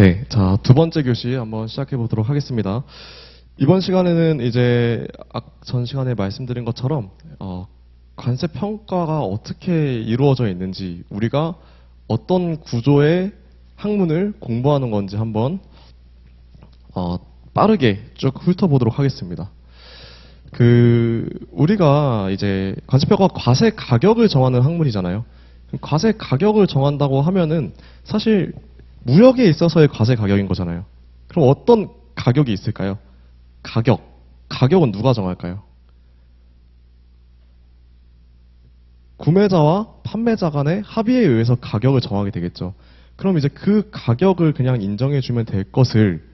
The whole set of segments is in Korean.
네, 자, 두 번째 교시 한번 시작해 보도록 하겠습니다. 이번 시간에는 이제 전 시간에 말씀드린 것처럼 관세 평가가 어떻게 이루어져 있는지, 우리가 어떤 구조의 학문을 공부하는 건지 한번 빠르게 쭉 훑어보도록 하겠습니다. 우리가 이제 관세평가가 과세 가격을 정하는 학문이잖아요. 과세 가격을 정한다고 하면은 사실 무역에 있어서의 과세 가격인 거잖아요. 그럼 어떤 가격이 있을까요? 가격은 누가 정할까요? 구매자와 판매자 간의 합의에 의해서 가격을 정하게 되겠죠. 그럼 이제 그 가격을 그냥 인정해주면 될 것을,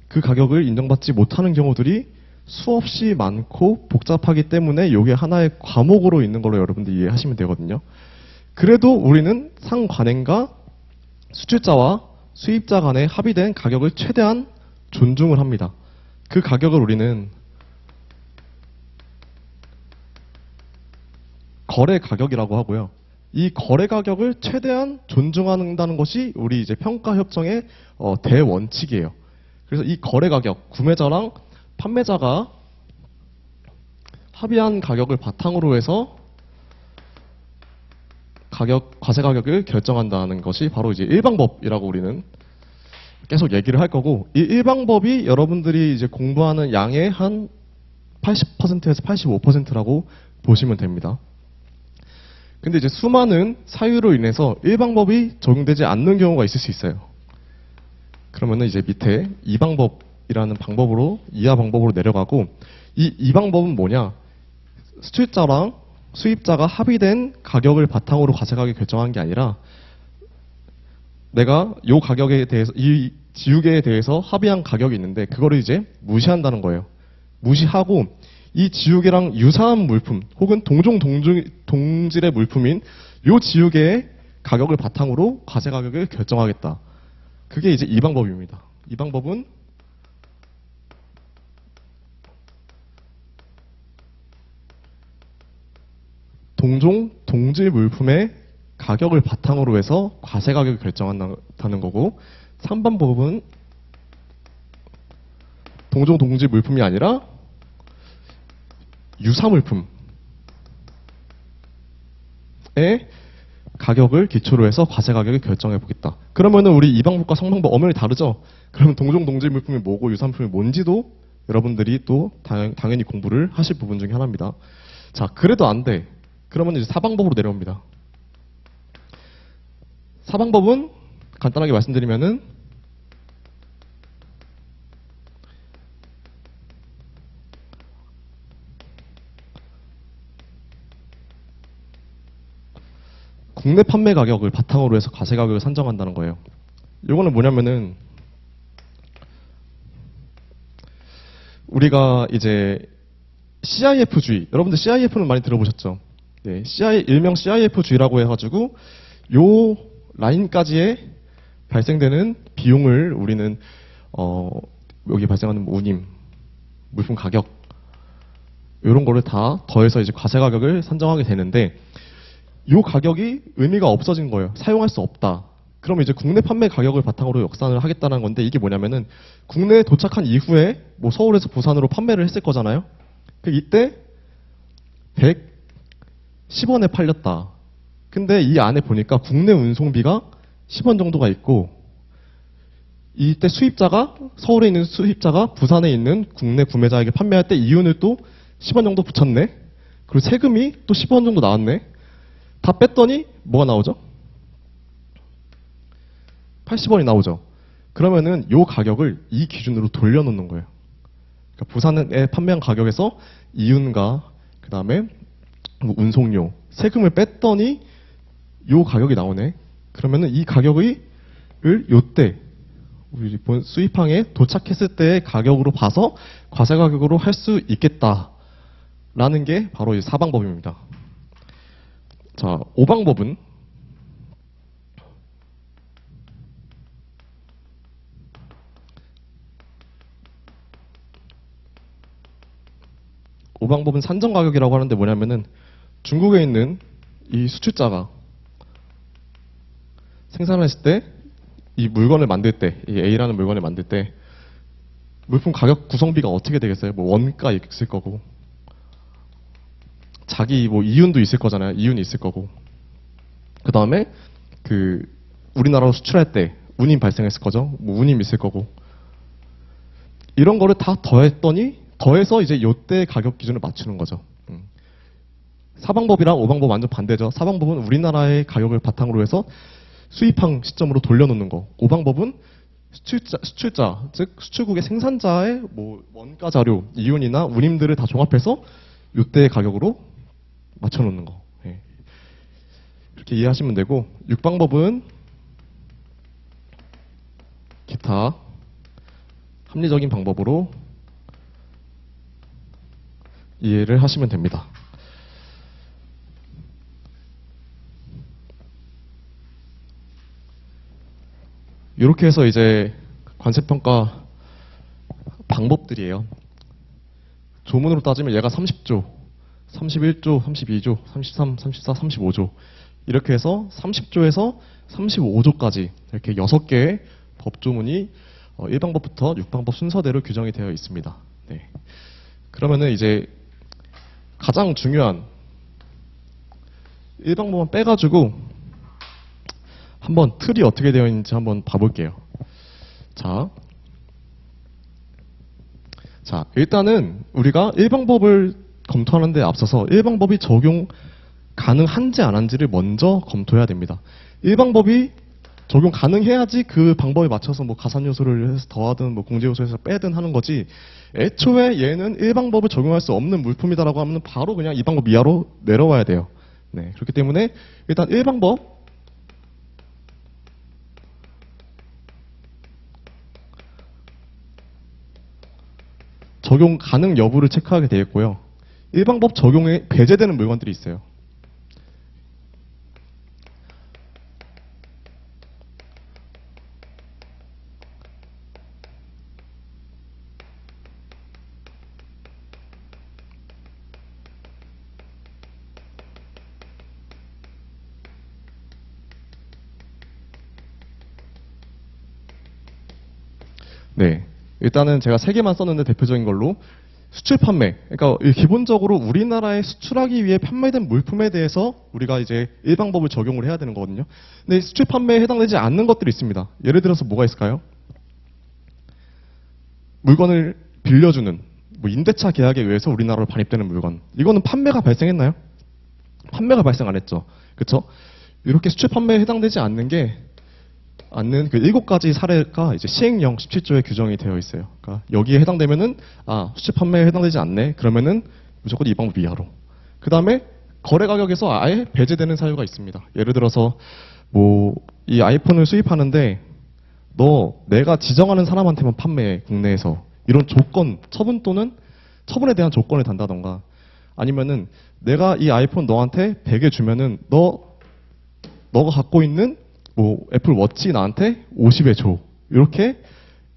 그 가격을 인정받지 못하는 경우들이 수없이 많고 복잡하기 때문에 이게 하나의 과목으로 있는 걸로 여러분들 이해하시면 되거든요. 그래도 우리는 상관행과 수출자와 수입자 간에 합의된 가격을 최대한 존중을 합니다. 그 가격을 우리는 거래 가격이라고 하고요. 이 거래 가격을 최대한 존중한다는 것이 우리 이제 평가협정의 대원칙이에요. 그래서 이 거래 가격, 구매자랑 판매자가 합의한 가격을 바탕으로 해서 과세 가격을 결정한다는 것이 바로 이제 일방법이라고 우리는 계속 얘기를 할 거고, 이 일방법이 여러분들이 이제 공부하는 양의 한 80%에서 85%라고 보시면 됩니다. 근데 이제 수많은 사유로 인해서 일방법이 적용되지 않는 경우가 있을 수 있어요. 그러면은 이제 밑에 이방법이라는 방법으로, 이하 방법으로 내려가고, 이 방법은 뭐냐? 수출자랑 수입자가 합의된 가격을 바탕으로 과세 가격을 결정한 게 아니라, 내가 이 가격에 대해서, 이 지우개에 대해서 합의한 가격이 있는데 그거를 이제 무시한다는 거예요. 무시하고 이 지우개랑 유사한 물품 혹은 동질의 물품인 이 지우개의 가격을 바탕으로 과세 가격을 결정하겠다. 그게 이제 이 방법입니다. 이 방법은 동질 물품의 가격을 바탕으로 해서 과세 가격을 결정한다는 거고, 3번 법은 동질 물품이 아니라 유사 물품의 가격을 기초로 해서 과세 가격을 결정해 보겠다. 그러면은 우리 이 방법과 성방법 엄연히 다르죠? 그러면 동질 물품이 뭐고 유사 물품이 뭔지도 여러분들이 또 당연히 공부를 하실 부분 중에 하나입니다. 자, 그래도 안 돼. 그러면 이제 사방법으로 내려옵니다. 사방법은 간단하게 말씀드리면은 국내 판매 가격을 바탕으로 해서 과세 가격을 산정한다는 거예요. 이거는 뭐냐면은 우리가 이제 CIF주의, 여러분들 CIF는 많이 들어보셨죠? 네, 일명 CIF주의라고 해가지고 요 라인까지의 발생되는 비용을 우리는 여기 발생하는 운임, 물품 가격 이런 거를 다 더해서 이제 과세 가격을 산정하게 되는데, 요 가격이 의미가 없어진 거예요. 사용할 수 없다. 그럼 이제 국내 판매 가격을 바탕으로 역산을 하겠다는 건데, 이게 뭐냐면은 국내에 도착한 이후에 뭐 서울에서 부산으로 판매를 했을 거잖아요. 이때 110원에 팔렸다. 근데 이 안에 보니까 국내 운송비가 10원 정도가 있고, 이때 서울에 있는 수입자가 부산에 있는 국내 구매자에게 판매할 때 이윤을 또 10원 정도 붙였네. 그리고 세금이 또 10원 정도 나왔네. 다 뺐더니 뭐가 나오죠? 80원이 나오죠. 그러면은 이 가격을 이 기준으로 돌려놓는 거예요. 그러니까 부산에 판매한 가격에서 이윤과 그 다음에 운송료, 세금을 뺐더니 이 가격이 나오네. 그러면은 이 가격을 요때 우리 수입항에 도착했을 때의 가격으로 봐서 과세 가격으로 할 수 있겠다라는 게 바로 이 사방법입니다. 자, 5방법은 산정가격이라고 하는데 뭐냐면은 중국에 있는 이 수출자가 생산했을 때 이 물건을 만들 때, 이 A라는 물건을 만들 때 물품 가격 구성비가 어떻게 되겠어요? 뭐 원가 있을 거고, 자기 뭐 이윤도 있을 거잖아요. 이윤이 있을 거고. 그 다음에 그 우리나라로 수출할 때 운임 발생했을 거죠. 뭐 운임 있을 거고. 이런 거를 다 더해서 이제 요때 가격 기준을 맞추는 거죠. 4방법이랑 5방법 완전 반대죠. 4방법은 우리나라의 가격을 바탕으로 해서 수입항 시점으로 돌려놓는 거. 5방법은 수출자, 즉 수출국의 생산자의 뭐 원가 자료, 이윤이나 운임들을 다 종합해서 요때의 가격으로 맞춰놓는 거. 예. 이렇게 이해하시면 되고, 6방법은 기타 합리적인 방법으로 이해를 하시면 됩니다. 이렇게 해서 이제 관세평가 방법들이에요. 조문으로 따지면 얘가 30조, 31조, 32조, 33, 34, 35조 이렇게 해서 30조에서 35조까지 이렇게 6개의 법조문이 1방법부터 6방법 순서대로 규정이 되어 있습니다. 네. 그러면은 이제 가장 중요한 1방법만 빼가지고 한번 틀이 어떻게 되어 있는지 한번 봐볼게요. 자, 일단은 우리가 1방법을 검토하는 데 앞서서 1방법이 적용 가능한지 안 한지를 먼저 검토해야 됩니다. 1방법이 적용 가능해야지 그 방법에 맞춰서 뭐 가산요소를 해서 더하든 뭐 공제요소에서 빼든 하는 거지, 애초에 얘는 1방법을 적용할 수 없는 물품이다라고 하면 바로 그냥 2방법 이하로 내려와야 돼요. 네, 그렇기 때문에 일단 1방법 적용 가능 여부를 체크하게 되겠고요. 1방법 적용에 배제되는 물건들이 있어요. 네, 일단은 제가 3개만 썼는데 대표적인 걸로 수출 판매. 그러니까 기본적으로 우리나라에 수출하기 위해 판매된 물품에 대해서 우리가 이제 1방법을 적용을 해야 되는 거거든요. 근데 수출 판매에 해당되지 않는 것들이 있습니다. 예를 들어서 뭐가 있을까요? 물건을 빌려주는 뭐 임대차 계약에 의해서 우리나라로 반입되는 물건. 이거는 판매가 발생했나요? 판매가 발생 안 했죠. 그렇죠? 이렇게 수출 판매에 해당되지 않는 그 7가지 사례가 이제 시행령 17조에 규정이 되어 있어요. 그러니까 여기에 해당되면은 수출 판매에 해당되지 않네. 그러면은 무조건 2방법 이하로. 그 다음에 거래 가격에서 아예 배제되는 사유가 있습니다. 예를 들어서 뭐 이 아이폰을 수입하는데 내가 지정하는 사람한테만 판매해, 국내에서. 이런 조건, 처분 또는 처분에 대한 조건을 단다던가, 아니면은 내가 이 아이폰 너한테 100에 주면은 너가 갖고 있는 뭐 애플 워치 나한테 50에 줘. 이렇게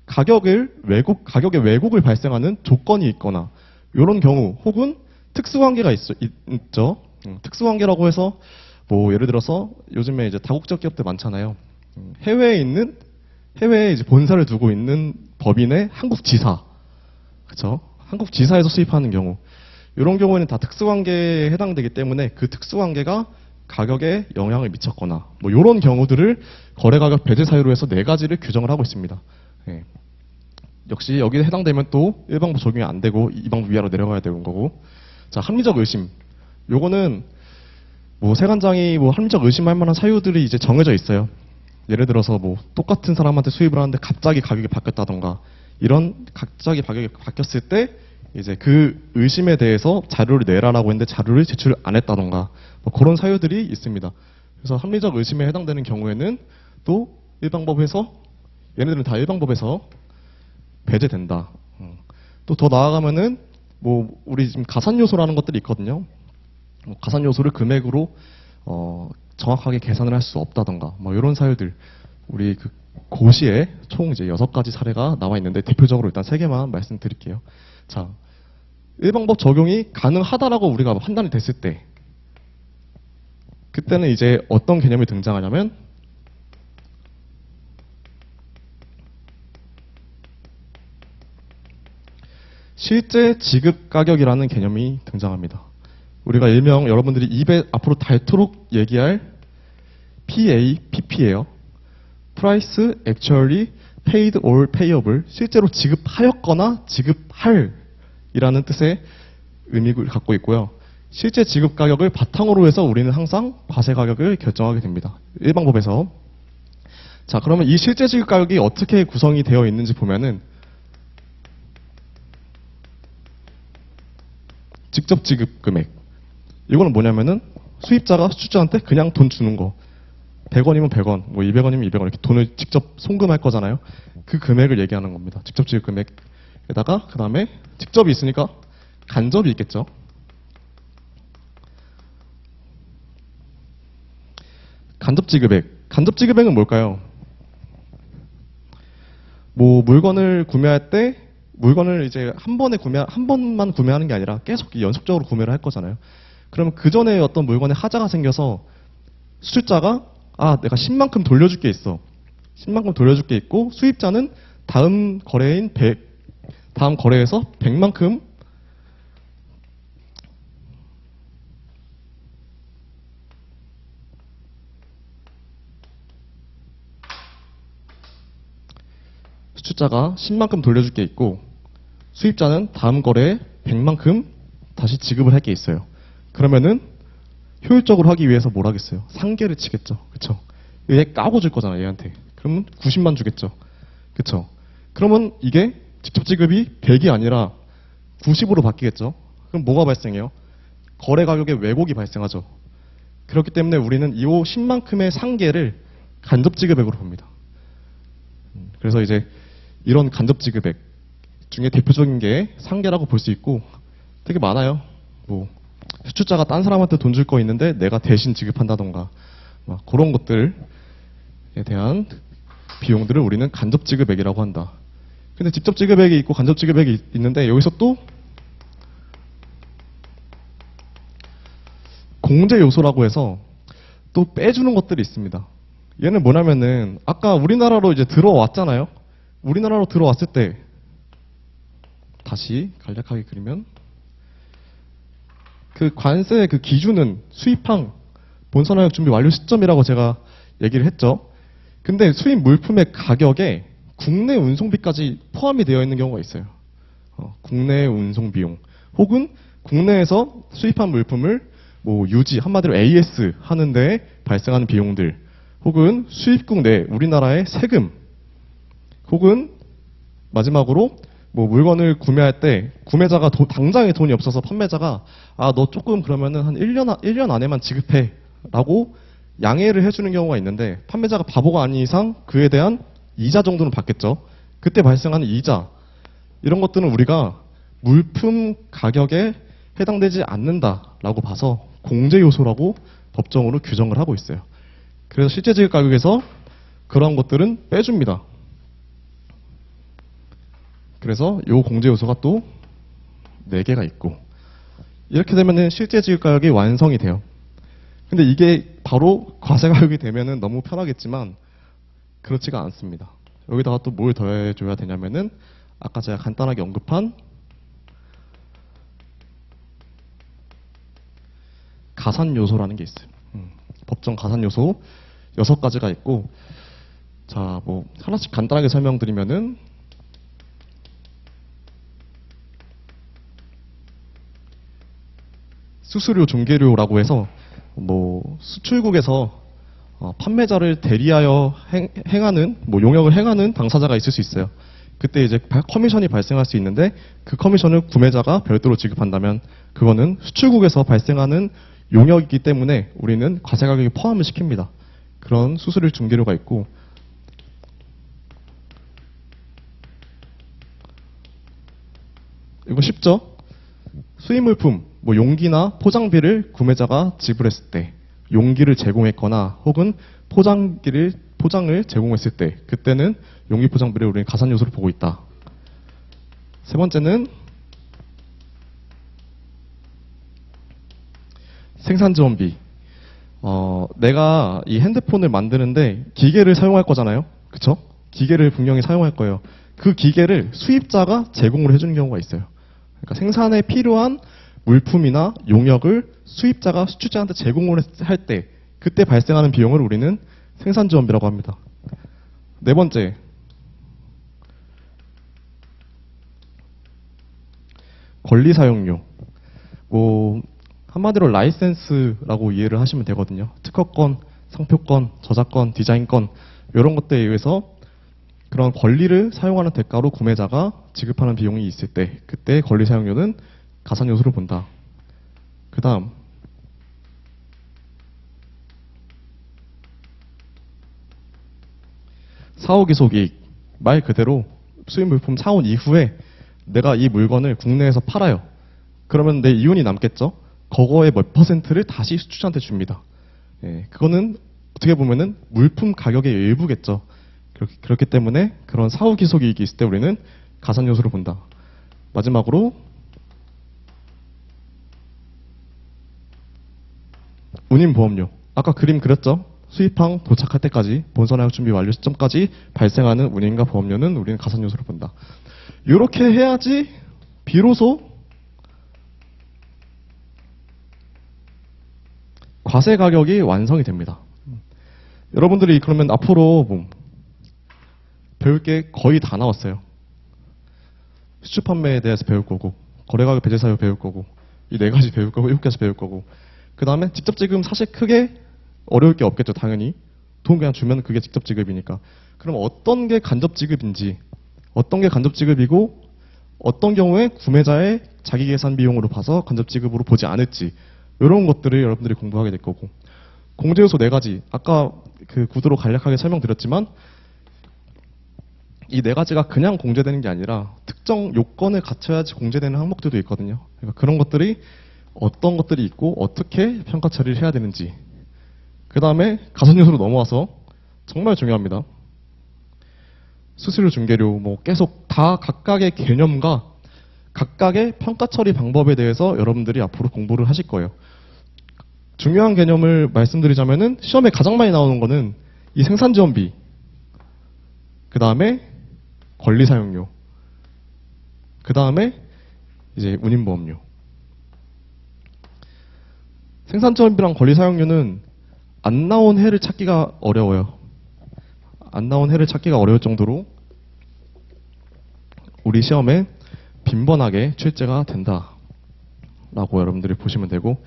가격의 왜곡을 발생하는 조건이 있거나, 이런 경우, 혹은 특수관계가 있죠. 특수관계라고 해서 뭐 예를 들어서 요즘에 이제 다국적 기업들 많잖아요. 해외에 이제 본사를 두고 있는 법인의 한국 지사, 그렇죠? 한국 지사에서 수입하는 경우, 이런 경우에는 다 특수관계에 해당되기 때문에 그 특수관계가 가격에 영향을 미쳤거나 뭐 이런 경우들을 거래가격 배제 사유로 해서 4가지를 규정을 하고 있습니다. 예. 역시 여기에 해당되면 또 1방법 적용이 안 되고 2방법 이하로 내려가야 되는 거고. 자, 합리적 의심. 요거는 뭐 세관장이 뭐 합리적 의심할 만한 사유들이 이제 정해져 있어요. 예를 들어서 뭐 똑같은 사람한테 수입을 하는데 갑자기 가격이 바뀌었다던가, 이런 갑자기 가격이 바뀌었을 때 이제 그 의심에 대해서 자료를 내라라고 했는데 자료를 제출 안 했다던가, 뭐 그런 사유들이 있습니다. 그래서 합리적 의심에 해당되는 경우에는 또 1방법에서, 얘네들은 다 1방법에서 배제된다. 또 더 나아가면은 뭐 우리 지금 가산 요소라는 것들이 있거든요. 뭐 가산 요소를 금액으로 정확하게 계산을 할 수 없다던가, 뭐 이런 사유들. 우리 그 고시에 총 이제 6가지 사례가 나와 있는데 대표적으로 일단 3개만 말씀드릴게요. 자, 1방법 적용이 가능하다라고 우리가 판단이 됐을 때, 그때는 이제 어떤 개념이 등장하냐면 실제 지급 가격이라는 개념이 등장합니다. 우리가 일명 여러분들이 입에 앞으로 닳도록 얘기할 PAPP예요. Price Actually Paid or Payable. 실제로 지급하였거나 지급할 이라는 뜻의 의미를 갖고 있고요. 실제 지급 가격을 바탕으로 해서 우리는 항상 과세 가격을 결정하게 됩니다. 일방법에서. 자, 그러면 이 실제 지급 가격이 어떻게 구성이 되어 있는지 보면은 직접 지급 금액. 이거는 뭐냐면은 수입자가 수출자한테 그냥 돈 주는 거. 100원이면 100원, 뭐 200원이면 200원 이렇게 돈을 직접 송금할 거잖아요. 그 금액을 얘기하는 겁니다. 직접 지급 금액에다가 그 다음에 직접이 있으니까 간접이 있겠죠. 간접 지급액. 간접 지급액은 뭘까요? 뭐 물건을 구매할 때 물건을 이제 한 번만 구매하는 게 아니라 계속 연속적으로 구매를 할 거잖아요. 그러면 그 전에 어떤 물건에 하자가 생겨서 수출자가 내가 10만큼 돌려줄 게 있어. 10만큼 돌려줄 게 있고 수입자는 다음 거래에서 100만큼 수출자가 10만큼 돌려줄 게 있고 수입자는 다음 거래에 100만큼 다시 지급을 할 게 있어요. 그러면은 효율적으로 하기 위해서 뭘 하겠어요? 상계를 치겠죠. 그쵸? 얘 까고 줄 거잖아, 얘한테. 그러면 90만 주겠죠. 그쵸? 그러면 이게 직접 지급이 100이 아니라 90으로 바뀌겠죠. 그럼 뭐가 발생해요? 거래 가격에 왜곡이 발생하죠. 그렇기 때문에 우리는 이 10만큼의 상계를 간접 지급액으로 봅니다. 그래서 이제 이런 간접 지급액 중에 대표적인 게 상계라고 볼 수 있고 되게 많아요. 뭐 수출자가 딴 사람한테 돈 줄 거 있는데 내가 대신 지급한다던가 그런 것들에 대한 비용들을 우리는 간접 지급액이라고 한다. 근데 직접 지급액이 있고 간접 지급액이 있는데 여기서 또 공제 요소라고 해서 또 빼주는 것들이 있습니다. 얘는 뭐냐면은 아까 우리나라로 이제 들어왔잖아요. 우리나라로 들어왔을 때 다시 간략하게 그리면 그 관세 그 기준은 수입항 본선화역 준비 완료 시점이라고 제가 얘기를 했죠. 근데 수입 물품의 가격에 국내 운송비까지 포함이 되어 있는 경우가 있어요. 국내 운송 비용 혹은 국내에서 수입한 물품을 뭐 유지 한마디로 AS 하는데 발생하는 비용들 혹은 수입국 내 우리나라의 세금 혹은 마지막으로 뭐 물건을 구매할 때 구매자가 당장에 돈이 없어서 판매자가 너 조금 그러면은 한 1년 안에만 지급해 라고 양해를 해주는 경우가 있는데 판매자가 바보가 아닌 이상 그에 대한 이자 정도는 받겠죠. 그때 발생하는 이자 이런 것들은 우리가 물품 가격에 해당되지 않는다라고 봐서 공제 요소라고 법정으로 규정을 하고 있어요. 그래서 실제 지급 가격에서 그러한 것들은 빼줍니다. 그래서 요 공제 요소가 또 4개가 있고 이렇게 되면은 실제 지급 가격이 완성이 돼요. 근데 이게 바로 과세 가격이 되면은 너무 편하겠지만 그렇지가 않습니다. 여기다가 또 뭘 더해줘야 되냐면은 아까 제가 간단하게 언급한 가산 요소라는 게 있어요. 법정 가산 요소 6가지가 있고 자, 뭐 하나씩 간단하게 설명드리면은 수수료 중개료라고 해서 뭐 수출국에서 판매자를 대리하여 행하는 뭐 용역을 행하는 당사자가 있을 수 있어요. 그때 이제 커미션이 발생할 수 있는데 그 커미션을 구매자가 별도로 지급한다면 그거는 수출국에서 발생하는 용역이기 때문에 우리는 과세 가격에 포함을 시킵니다. 그런 수수료 중개료가 있고 이거 쉽죠? 수입물품, 뭐 용기나 포장비를 구매자가 지불했을 때, 용기를 제공했거나 혹은 포장을 제공했을 때, 그때는 용기 포장비를 우리는 가산 요소로 보고 있다. 세 번째는 생산 지원비. 내가 이 핸드폰을 만드는데 기계를 사용할 거잖아요. 그쵸? 기계를 분명히 사용할 거예요. 그 기계를 수입자가 제공을 해주는 경우가 있어요. 그러니까 생산에 필요한 물품이나 용역을 수입자가 수출자한테 제공을 할 때 그때 발생하는 비용을 우리는 생산지원비라고 합니다. 네 번째, 권리 사용료. 뭐 한마디로 라이센스라고 이해를 하시면 되거든요. 특허권, 상표권, 저작권, 디자인권 이런 것들에 의해서 그런 권리를 사용하는 대가로 구매자가 지급하는 비용이 있을 때 그때 권리 사용료는 가산 요소를 본다. 그 다음 사후기속이익. 말 그대로 수입 물품 사온 이후에 내가 이 물건을 국내에서 팔아요. 그러면 내 이윤이 남겠죠? 그거의 몇 퍼센트를 다시 수출자한테 줍니다. 예, 그거는 어떻게 보면은 물품 가격의 일부겠죠. 그렇기 때문에 그런 사후기속이익이 있을 때 우리는 가산 요소를 본다. 마지막으로 운임보험료. 아까 그림 그렸죠? 수입항 도착할 때까지 본선화역 준비 완료 시점까지 발생하는 운임과 보험료는 우리는 가산 요소를 본다. 이렇게 해야지 비로소 과세 가격이 완성이 됩니다. 여러분들이 그러면 앞으로 뭐 배울 게 거의 다 나왔어요. 수출 판매에 대해서 배울 거고, 거래가격 배제 사유 배울 거고, 이 네 가지 배울 거고, 7가지 배울 거고. 그 다음에 직접 지금 사실 크게 어려울 게 없겠죠, 당연히. 돈 그냥 주면 그게 직접 지급이니까. 그럼 어떤 게 간접 지급인지, 어떤 게 간접 지급이고, 어떤 경우에 구매자의 자기 계산 비용으로 봐서 간접 지급으로 보지 않을지, 이런 것들을 여러분들이 공부하게 될 거고. 공제 요소 네 가지. 아까 그 구도로 간략하게 설명드렸지만, 이 네 가지가 그냥 공제되는 게 아니라 특정 요건을 갖춰야지 공제되는 항목들도 있거든요. 그러니까 그런 것들이 어떤 것들이 있고 어떻게 평가 처리를 해야 되는지. 그 다음에 가산 요소로 넘어와서 정말 중요합니다. 수수료, 중개료, 뭐 계속 다 각각의 개념과 각각의 평가 처리 방법에 대해서 여러분들이 앞으로 공부를 하실 거예요. 중요한 개념을 말씀드리자면은 시험에 가장 많이 나오는 거는 이 생산지원비, 그 다음에 권리사용료, 그 다음에 이제 운임보험료. 생산지원비랑 권리사용료는 안 나온 해를 찾기가 어려워요. 안 나온 해를 찾기가 어려울 정도로 우리 시험에 빈번하게 출제가 된다라고 여러분들이 보시면 되고,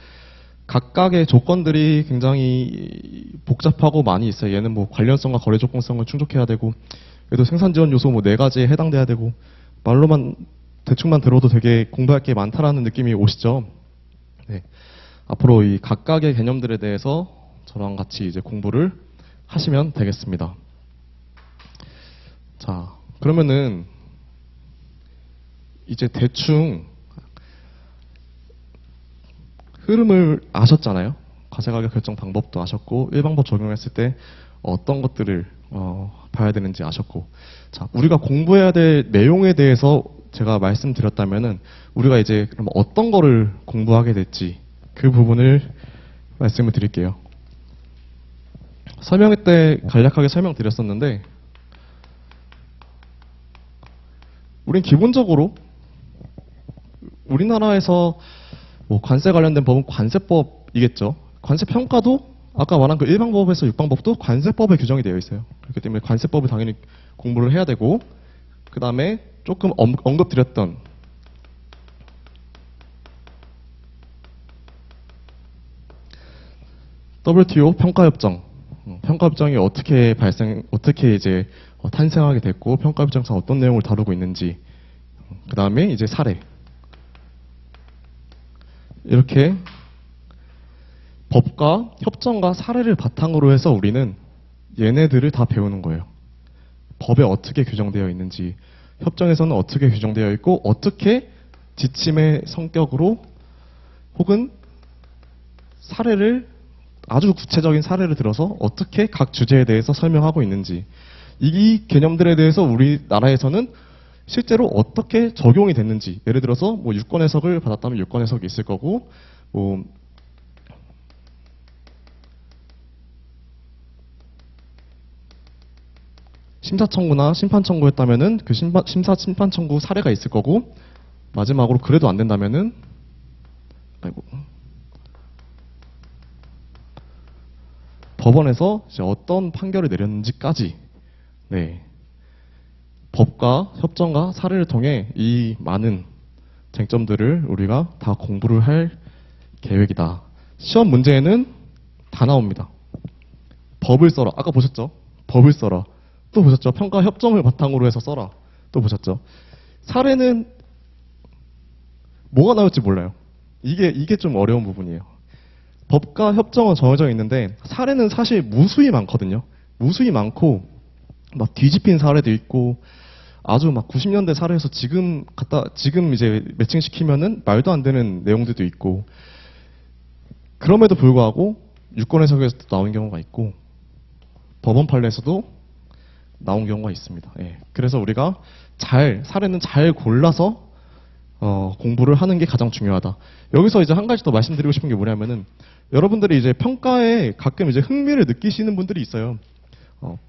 각각의 조건들이 굉장히 복잡하고 많이 있어요. 얘는 뭐 관련성과 거래 조건성을 충족해야 되고, 얘도 생산지원 요소 뭐 네 가지에 해당돼야 되고, 말로만 대충만 들어도 되게 공부할 게 많다라는 느낌이 오시죠? 네. 앞으로 이 각각의 개념들에 대해서 저랑 같이 이제 공부를 하시면 되겠습니다. 자, 그러면은 이제 대충 흐름을 아셨잖아요. 과세가격 결정 방법도 아셨고 1방법 적용했을 때 어떤 것들을 봐야 되는지 아셨고, 자, 우리가 공부해야 될 내용에 대해서 제가 말씀드렸다면은 우리가 이제 그럼 어떤 거를 공부하게 될지 그 부분을 말씀을 드릴게요. 설명회 때 간략하게 설명드렸었는데, 우린 기본적으로 우리나라에서 뭐 관세 관련된 법은 관세법이겠죠. 관세평가도 아까 말한 그 1방법에서 6방법도 관세법에 규정이 되어 있어요. 그렇기 때문에 관세법을 당연히 공부를 해야 되고, 그 다음에 조금 언급드렸던 WTO 평가협정, 평가협정이 어떻게 이제 탄생하게 됐고, 평가협정상 어떤 내용을 다루고 있는지, 그 다음에 이제 사례. 이렇게 법과 협정과 사례를 바탕으로 해서 우리는 얘네들을 다 배우는 거예요. 법에 어떻게 규정되어 있는지, 협정에서는 어떻게 규정되어 있고, 어떻게 지침의 성격으로 혹은 사례를, 아주 구체적인 사례를 들어서 어떻게 각 주제에 대해서 설명하고 있는지, 이 개념들에 대해서 우리나라에서는 실제로 어떻게 적용이 됐는지, 예를 들어서 뭐 유권 해석을 받았다면 유권 해석이 있을 거고, 뭐 심사 청구나 심판 청구했다면은 그 심판 청구 사례가 있을 거고, 마지막으로 그래도 안 된다면은, 아이고. 법원에서 이제 어떤 판결을 내렸는지까지, 네. 법과 협정과 사례를 통해 이 많은 쟁점들을 우리가 다 공부를 할 계획이다. 시험 문제에는 다 나옵니다. 법을 써라. 아까 보셨죠? 법을 써라. 또 보셨죠? 평가 협정을 바탕으로 해서 써라. 또 보셨죠? 사례는 뭐가 나올지 몰라요. 이게 좀 어려운 부분이에요. 법과 협정은 정해져 있는데 사례는 사실 무수히 많거든요. 무수히 많고 막 뒤집힌 사례도 있고 아주 막 90년대 사례에서 지금 이제 매칭시키면은 말도 안 되는 내용들도 있고 그럼에도 불구하고 유권 해석에서도 나온 경우가 있고 법원 판례에서도 나온 경우가 있습니다. 예. 그래서 우리가 사례는 잘 골라서 공부를 하는 게 가장 중요하다. 여기서 이제 한 가지 더 말씀드리고 싶은 게 뭐냐면은 여러분들이 이제 평가에 가끔 이제 흥미를 느끼시는 분들이 있어요.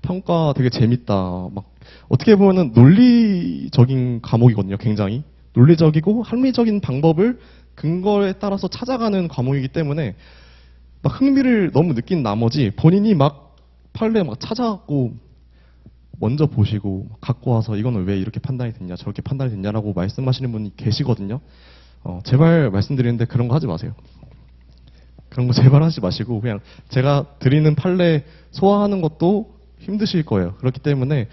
평가 되게 재밌다. 막 어떻게 보면은 논리적인 과목이거든요. 굉장히 논리적이고 합리적인 방법을 근거에 따라서 찾아가는 과목이기 때문에 막 흥미를 너무 느낀 나머지 본인이 막 판례 막 찾아갖고 먼저 보시고 갖고 와서 이거는 왜 이렇게 판단이 됐냐 저렇게 판단이 됐냐라고 말씀하시는 분이 계시거든요. 제발 말씀드리는데 그런 거 하지 마세요. 그런 거 제발 하지 마시고 그냥 제가 드리는 판례 소화하는 것도 힘드실 거예요. 그렇기 때문에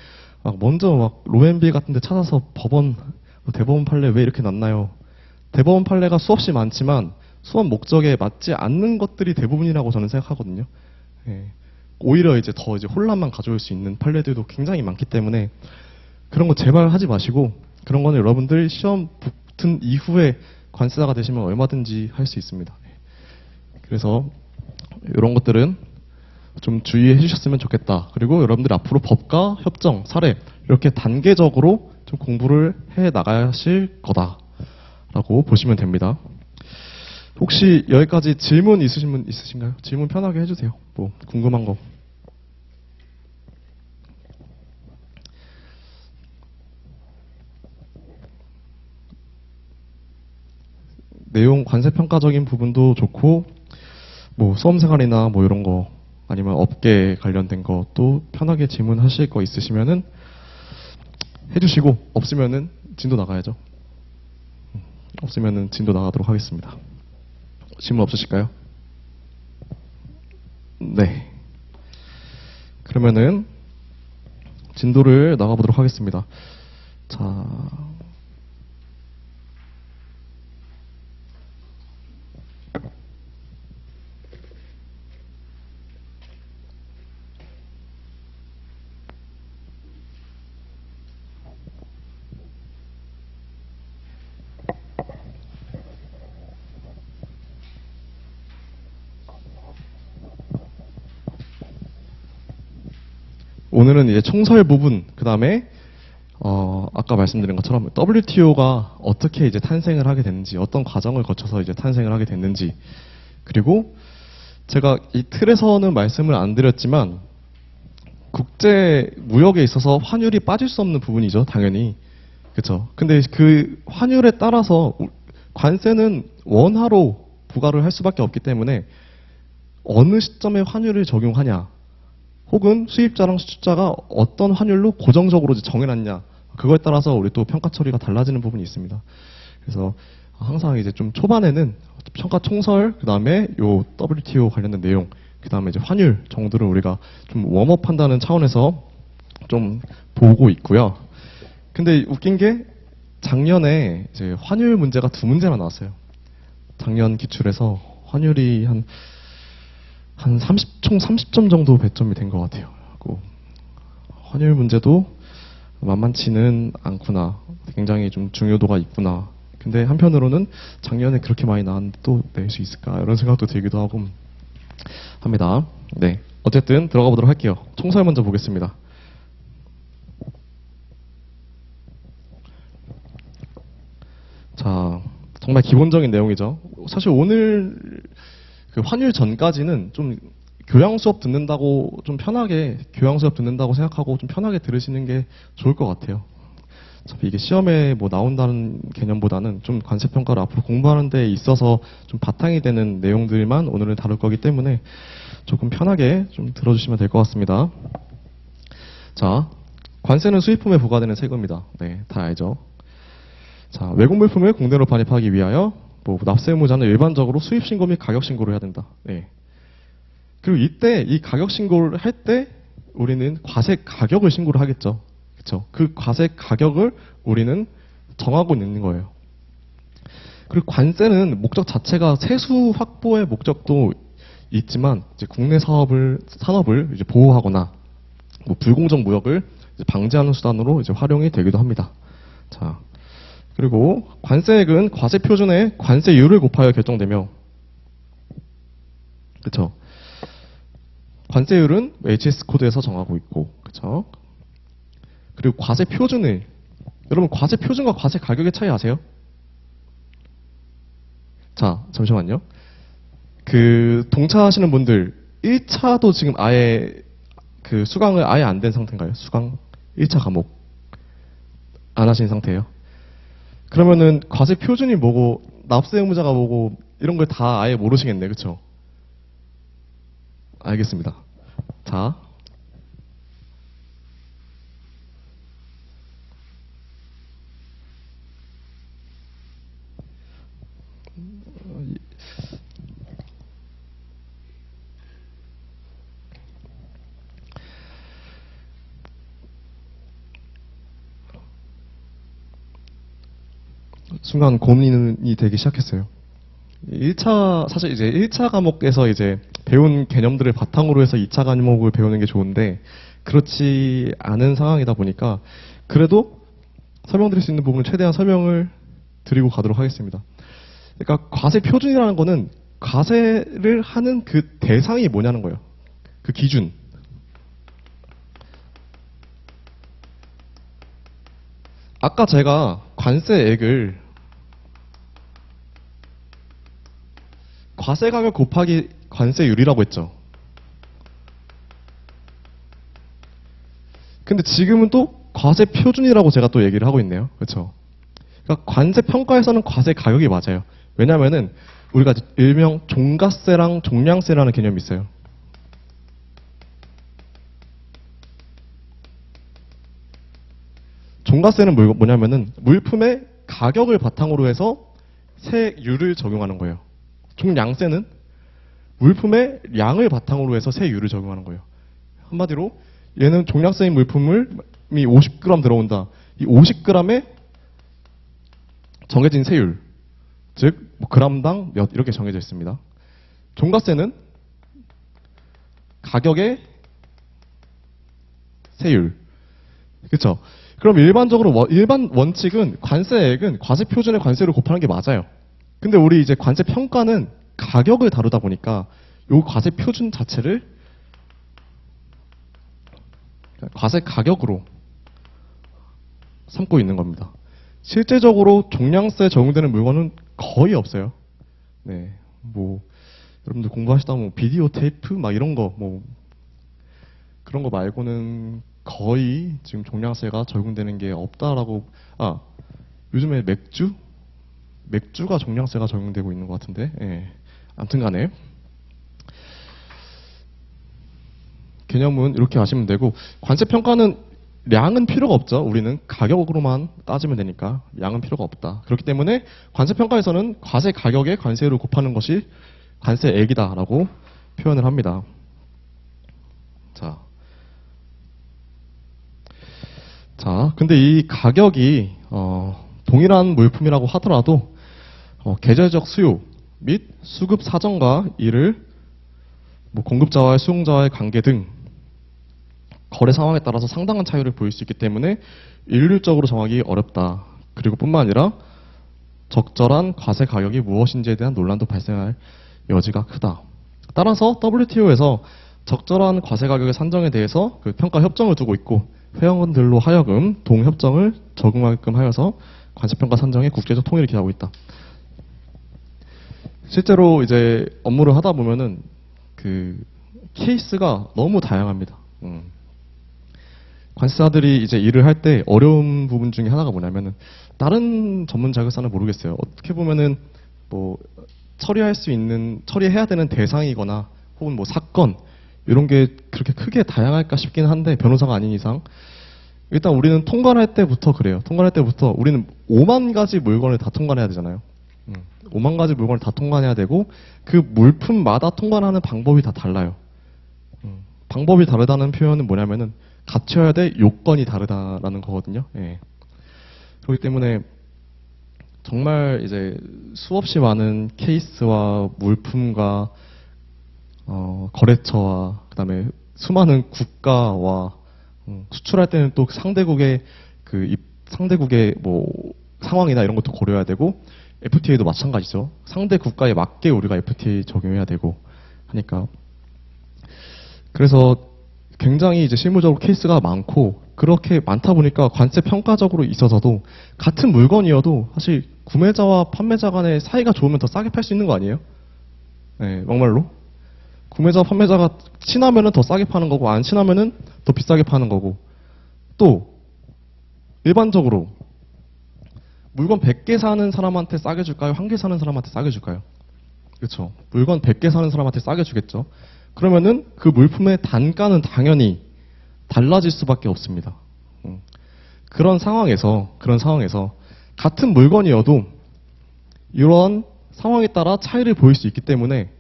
먼저 막 로맨비 같은 데 찾아서 대법원 판례 왜 이렇게 났나요? 대법원 판례가 수없이 많지만 수업 목적에 맞지 않는 것들이 대부분이라고 저는 생각하거든요. 예. 오히려 이제 더 혼란만 가져올 수 있는 판례들도 굉장히 많기 때문에 그런 거 제발 하지 마시고 그런 거는 여러분들 시험 붙은 이후에 관세자가 되시면 얼마든지 할 수 있습니다. 그래서 이런 것들은 좀 주의해 주셨으면 좋겠다. 그리고 여러분들 앞으로 법과 협정, 사례 이렇게 단계적으로 좀 공부를 해 나가실 거다라고 보시면 됩니다. 혹시 여기까지 질문 있으신 분 있으신가요? 질문 편하게 해주세요. 뭐 궁금한 거. 내용 관세평가적인 부분도 좋고 뭐 수험생활이나 뭐 이런 거 아니면 업계 관련된 것도 편하게 질문하실 거 있으시면은 해주시고 없으면은 진도 나가야죠. 없으면은 진도 나가도록 하겠습니다. 질문 없으실까요? 네. 그러면은 진도를 나가보도록 하겠습니다. 자. 오늘은 이제 총설 부분, 그 다음에 아까 말씀드린 것처럼 WTO가 어떻게 이제 탄생을 하게 됐는지, 어떤 과정을 거쳐서 이제 탄생을 하게 됐는지, 그리고 제가 이 틀에서는 말씀을 안 드렸지만 국제 무역에 있어서 환율이 빠질 수 없는 부분이죠, 당연히. 그렇죠. 근데 그 환율에 따라서 관세는 원화로 부과를 할 수밖에 없기 때문에 어느 시점에 환율을 적용하냐, 혹은 수입자랑 수출자가 어떤 환율로 고정적으로 정해놨냐, 그거에 따라서 우리 또 평가 처리가 달라지는 부분이 있습니다. 그래서 항상 이제 좀 초반에는 평가 총설, 그 다음에 요 WTO 관련된 내용, 그 다음에 이제 환율 정도를 우리가 좀 웜업 한다는 차원에서 좀 보고 있고요. 근데 웃긴 게 작년에 이제 환율 문제가 2문제나 나왔어요. 작년 기출에서 환율이 총 30점 정도 배점이 된 것 같아요. 환율 문제도 만만치는 않구나. 굉장히 좀 중요도가 있구나. 근데 한편으로는 작년에 그렇게 많이 나왔는데 또 낼 수 있을까? 이런 생각도 들기도 하고 합니다. 네. 어쨌든 들어가 보도록 할게요. 총설 먼저 보겠습니다. 자, 정말 기본적인 내용이죠. 사실 오늘 그 환율 전까지는 좀 교양 수업 듣는다고 생각하고 좀 편하게 들으시는 게 좋을 것 같아요. 어차피 이게 시험에 뭐 나온다는 개념보다는 좀 관세 평가를 앞으로 공부하는 데 있어서 좀 바탕이 되는 내용들만 오늘은 다룰 거기 때문에 조금 편하게 좀 들어주시면 될 것 같습니다. 자, 관세는 수입품에 부과되는 세금입니다. 네, 다 알죠. 자, 외국 물품을 국내로 반입하기 위하여 뭐 납세 의무자는 일반적으로 수입 신고 및 가격 신고를 해야 된다. 네. 그리고 이때 이 가격 신고를 할 때 우리는 과세 가격을 신고를 하겠죠. 그렇죠? 그 과세 가격을 우리는 정하고 있는 거예요. 그리고 관세는 목적 자체가 세수 확보의 목적도 있지만 이제 국내 산업을 이제 보호하거나 뭐 불공정 무역을 이제 방지하는 수단으로 이제 활용이 되기도 합니다. 자, 그리고 관세액은 과세 표준의 관세율을 곱하여 결정되며, 그렇죠? 관세율은 HS 코드에서 정하고 있고, 그렇죠? 그리고 과세 표준을, 여러분 과세 표준과 과세 가격의 차이 아세요? 자, 잠시만요. 그 동차하시는 분들 1차도 지금 아예 그 수강을 아예 안 된 상태인가요? 수강 1차 과목 안 하신 상태예요? 그러면은 과세 표준이 뭐고 납세 의무자가 뭐고 이런 걸 다 아예 모르시겠네, 그렇죠? 알겠습니다. 자, 순간 고민이 되기 시작했어요. 1차, 사실 이제 1차 과목에서 이제 배운 개념들을 바탕으로 해서 2차 과목을 배우는 게 좋은데, 그렇지 않은 상황이다 보니까, 그래도 설명드릴 수 있는 부분을 최대한 설명을 드리고 가도록 하겠습니다. 그러니까 과세 표준이라는 거는 과세를 하는 그 대상이 뭐냐는 거예요. 그 기준. 아까 제가 관세액을 과세 가격 곱하기 관세율이라고 했죠. 근데 지금은 또 과세 표준이라고 제가 또 얘기를 하고 있네요. 그렇죠? 그러니까 관세 평가에서는 과세 가격이 맞아요. 왜냐하면은 우리가 일명 종가세랑 종량세라는 개념이 있어요. 종가세는 뭐냐면은 물품의 가격을 바탕으로 해서 세율을 적용하는 거예요. 종량세는 물품의 양을 바탕으로 해서 세율을 적용하는 거예요. 한마디로 얘는 종량세인 물품이 50g 들어온다. 이 50g에 정해진 세율, 즉 뭐 g당 몇 이렇게 정해져 있습니다. 종가세는 가격의 세율. 그렇죠? 그럼 일반적으로 일반 원칙은 관세액은 과세 표준의 관세를 곱하는 게 맞아요. 근데 우리 이제 관세 평가는 가격을 다루다 보니까 이 과세 표준 자체를 과세 가격으로 삼고 있는 겁니다. 실제적으로 종량세 적용되는 물건은 거의 없어요. 네, 뭐 여러분들 공부하시다 보면 비디오 테이프 막 이런 거 뭐 그런 거 말고는 거의 지금 종량세가 적용되는 게 없다라고. 요즘에 맥주가 종량세가 적용되고 있는 것 같은데. 예. 아무튼간에 개념은 이렇게 아시면 되고, 관세 평가는 량은 필요가 없죠. 우리는 가격으로만 따지면 되니까 양은 필요가 없다. 그렇기 때문에 관세 평가에서는 과세 가격에 관세율을 곱하는 것이 관세액이다라고 표현을 합니다. 자, 근데 이 가격이 동일한 물품이라고 하더라도 계절적 수요 및 수급 사정과 이를 뭐 공급자와의 수용자와의 관계 등 거래 상황에 따라서 상당한 차이를 보일 수 있기 때문에 일률적으로 정하기 어렵다. 그리고 뿐만 아니라 적절한 과세 가격이 무엇인지에 대한 논란도 발생할 여지가 크다. 따라서 WTO에서 적절한 과세 가격의 산정에 대해서 그 평가 협정을 두고 있고, 회원들로 하여금 동협정을 적용하게끔 하여서 관세평가 산정의 국제적 통일을 기하고 있다. 실제로 이제 업무를 하다 보면은 그 케이스가 너무 다양합니다. 관세사들이 이제 일을 할 때 어려운 부분 중에 하나가 뭐냐면은 다른 전문 자격사는 모르겠어요. 어떻게 보면은 뭐 처리해야 되는 대상이거나 혹은 뭐 사건 이런 게 그렇게 크게 다양할까 싶긴 한데 변호사가 아닌 이상 일단 우리는 통관할 때부터 그래요. 통관할 때부터 우리는 5만 가지 물건을 다 통관해야 되잖아요. 5만 가지 물건을 다 통관해야 되고 그 물품마다 통관하는 방법이 다 달라요. 방법이 다르다는 표현은 뭐냐면은 갖춰야 될 요건이 다르다라는 거거든요. 예. 그렇기 때문에 정말 이제 수없이 많은 케이스와 물품과 거래처와 그다음에 수많은 국가와 수출할 때는 또 상대국의 상대국의 뭐 상황이나 이런 것도 고려해야 되고 FTA도 마찬가지죠. 상대 국가에 맞게 우리가 FTA 적용해야 되고 하니까 그래서 굉장히 이제 실무적으로 케이스가 많고 그렇게 많다 보니까 관세 평가적으로 있어서도 같은 물건이어도 사실 구매자와 판매자 간의 사이가 좋으면 더 싸게 팔 수 있는 거 아니에요? 네, 막말로. 구매자와 판매자가 친하면은 더 싸게 파는 거고 안 친하면은 더 비싸게 파는 거고 또 일반적으로 물건 100개 사는 사람한테 싸게 줄까요? 1개 사는 사람한테 싸게 줄까요? 그렇죠. 물건 100개 사는 사람한테 싸게 주겠죠. 그러면은 그 물품의 단가는 당연히 달라질 수밖에 없습니다. 그런 상황에서 같은 물건이어도 이런 상황에 따라 차이를 보일 수 있기 때문에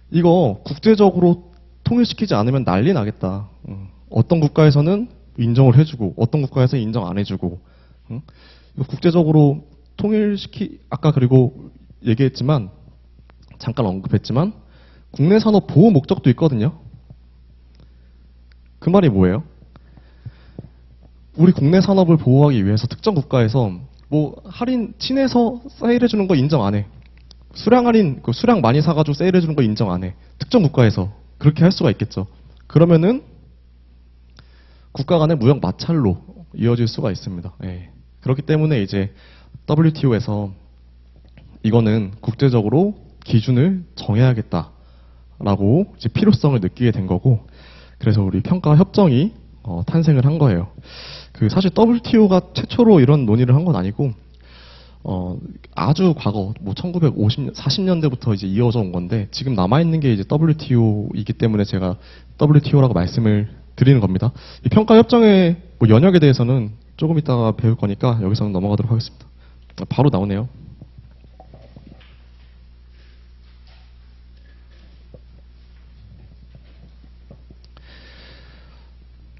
이거 국제적으로 통일시키지 않으면 난리 나겠다. 어떤 국가에서는 인정을 해주고 어떤 국가에서 인정 안 해주고 이거 국제적으로 아까 그리고 얘기했지만 잠깐 언급했지만 국내 산업 보호 목적도 있거든요. 그 말이 뭐예요? 우리 국내 산업을 보호하기 위해서 특정 국가에서 뭐 할인 친해서 세일해 주는 거 인정 안 해. 수량 할인, 수량 많이 사가지고 세일해 주는 거 인정 안 해. 특정 국가에서 그렇게 할 수가 있겠죠. 그러면은 국가 간의 무역 마찰로 이어질 수가 있습니다. 예. 그렇기 때문에 이제 WTO에서 이거는 국제적으로 기준을 정해야겠다라고 이제 필요성을 느끼게 된 거고, 그래서 우리 평가 협정이 탄생을 한 거예요. 사실 WTO가 최초로 이런 논의를 한 건 아니고 아주 과거 뭐 40년대부터 이제 이어져 온 건데 지금 남아 있는 게 이제 WTO이기 때문에 제가 WTO라고 말씀을 드리는 겁니다. 이 평가 협정의 뭐 연역에 대해서는 조금 이따가 배울 거니까 여기서는 넘어가도록 하겠습니다. 바로 나오네요.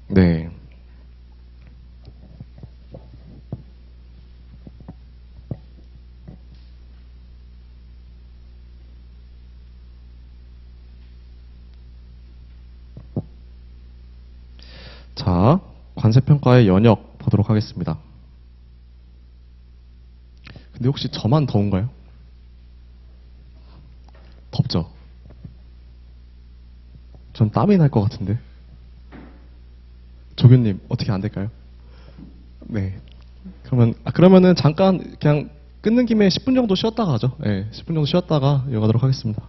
네. 자, 관세평가의 연역 보도록 하겠습니다. 근데 혹시 저만 더운가요? 덥죠? 전 땀이 날 것 같은데. 조교님, 어떻게 안 될까요? 네. 그러면은 잠깐 그냥 끊는 김에 10분 정도 쉬었다가 하죠. 네, 10분 정도 쉬었다가 이어가도록 하겠습니다.